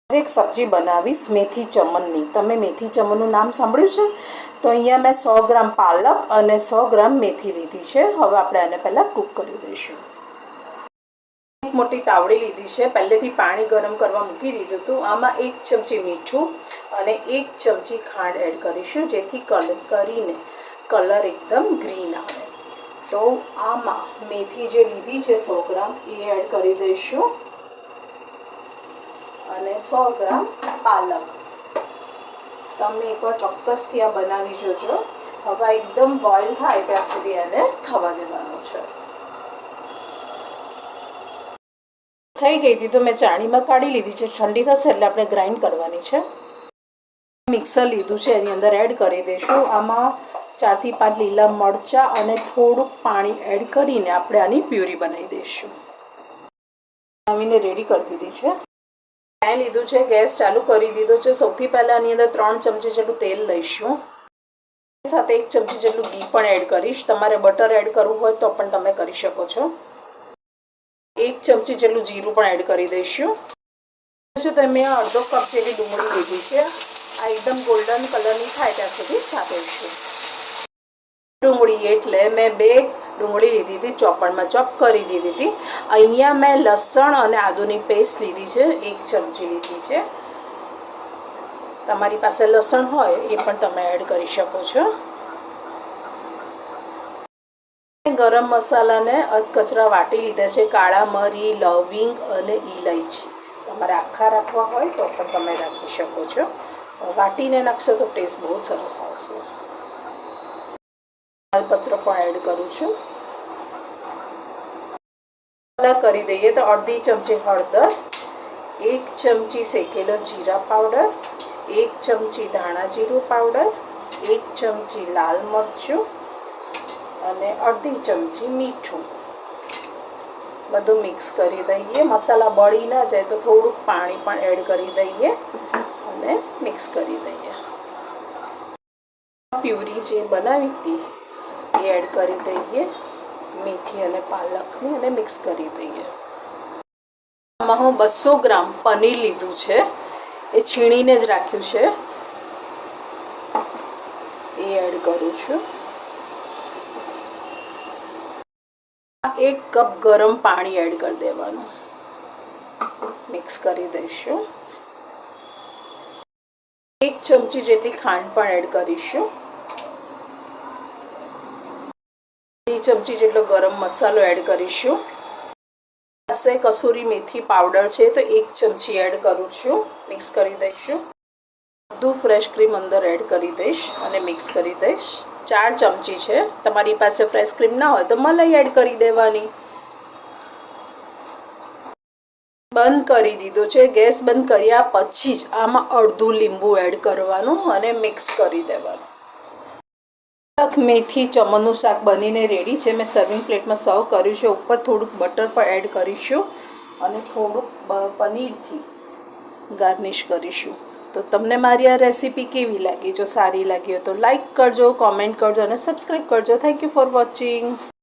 एक सब्जी बनावीश मेथी चमननी। तमे मेथी चमनનું નામ સાંભળ્યું છે? તો અહીંયા મેં 100 ગ્રામ પાલક અને 100 ગ્રામ મેથી લીધી છે। હવે આપણે આને પહેલાં કૂક કરી દઈશું। એક મોટી તાવડી લીધી છે, પહેલેથી પાણી ગરમ કરવા મૂકી દીધું હતું। આમાં 1 ચમચી મીઠું અને 1 ચમચી ખાંડ એડ કરીશું, જેથી કલર એકદમ ગ્રીન આવે। તો આમાં મેથી જે લીધી છે 100 ગ્રામ એ એડ કરી દઈશું અને 100 ગ્રામ પાલક। તમે એકવાર ચોક્કસથી આ બનાવી જોજો। હવે એકદમ બોઇલ થાય ત્યાં સુધી એને થવા દેવાનું છે। થઈ ગઈ હતી તો મેં ચાણીમાં કાઢી લીધી છે। ઠંડી થશે એટલે આપણે ગ્રાઇન્ડ કરવાની છે। મિક્સર લીધું છે, એની અંદર એડ કરી દઈશું। આમાં 4 થી 5 લીલા મરચાં અને થોડુંક પાણી એડ કરીને આપણે આની પ્યુરી બનાવી દઈશું। બનાવીને રેડી કરી દીધી છે। પેન લીધું છે, ગેસ ચાલુ કરી દીધો છે। સૌથી પહેલાં આની અંદર 3 ચમચી જેટલું તેલ લઈશું, સાથે 1 ચમચી જેટલું ઘી પણ એડ કરીશ। તમારે બટર એડ કરવું હોય તો પણ તમે કરી શકો છો। 1 ચમચી જેટલું જીરું પણ એડ કરી દઈશું। તમે અડધો કપ જેટલી ડુંગળી લીધી છે, આ એકદમ ગોલ્ડન કલરની થાય ત્યાં સુધી સાતળીશું। ડુંગળી એટલે મેં 2 ડુંગળી લીધી હતી, ચોપડમાં ચોપ કરી દીધી હતી। અહીંયા મેં લસણ અને આદુની પેસ્ટ લીધી છે, 1 ચમચી લીધી છે। તમારી પાસે લસણ હોય એ પણ તમે એડ કરી શકો છો। ગરમ મસાલાને અધકચરા વાટી લીધા છે, કાળા મરી, લવિંગ અને ઇલાયચી। તમારે આખા રાખવા હોય તો પણ તમે રાખી શકો છો। વાટીને નાખશો તો ટેસ્ટ બહુ સરસ આવશે। પત્ર પણ એડ કરું છું। કરી દઈએ તો અડધી ચમચી હળદર, 1 ચમચી શેકેલો જીરા પાવડર, 1 ચમચી ધાણા જીરું પાવડર, 1 ચમચી લાલ મરચું અને અડધી ચમચી મીઠું, બધું મિક્સ કરી દઈએ। મસાલા બળી ના જાય તો થોડુંક પાણી પણ એડ કરી દઈએ અને મિક્સ કરી દઈએ। પ્યુરી જે બનાવી હતી એ એડ કરી દઈએ, મેથી અને પાલકની, અને મિક્સ કરી દઈએ। આમાં હું 200 ગ્રામ પનીર લીધું છે, એ છીણીને જ રાખ્યું છે, એ એડ કરું છું। 1 કપ ગરમ પાણી એડ કરી દેવાનું, મિક્સ કરી દઈશું। 1 ચમચી જેટલી ખાંડ પણ એડ કરીશું। 2 ચમચી જેટલો ગરમ મસાલો એડ કરીશું। પાસે કસૂરી મેથી પાવડર છે તો 1 ચમચી એડ કરું છું, મિક્સ કરી દઈશું। બધું ફ્રેશ ક્રીમ અંદર એડ કરી દઈશ અને મિક્સ કરી દઈશ। 4 ચમચી છે, તમારી પાસે ફ્રેશ ક્રીમ ના હોય તો મલાઈ એડ કરી દેવાની। બંધ કરી દીધો છે। ગેસ બંધ કર્યા પછી જ આમાં અડધું લીંબુ એડ કરવાનું અને મિક્સ કરી દેવાનું। મેથી ચમનનું શાક બનીને રેડી છે। મેં સર્વિંગ પ્લેટમાં સર્વ કર્યું છે। ઉપર થોડુંક બટર પણ એડ કરીશું અને થોડુંક પનીરથી ગાર્નિશ કરીશું। તો તમને મારી આ રેસીપી કેવી લાગી? જો સારી લાગી હોય તો લાઈક કરજો, કોમેન્ટ કરજો અને સબસ્ક્રાઈબ કરજો। Thank you for watching.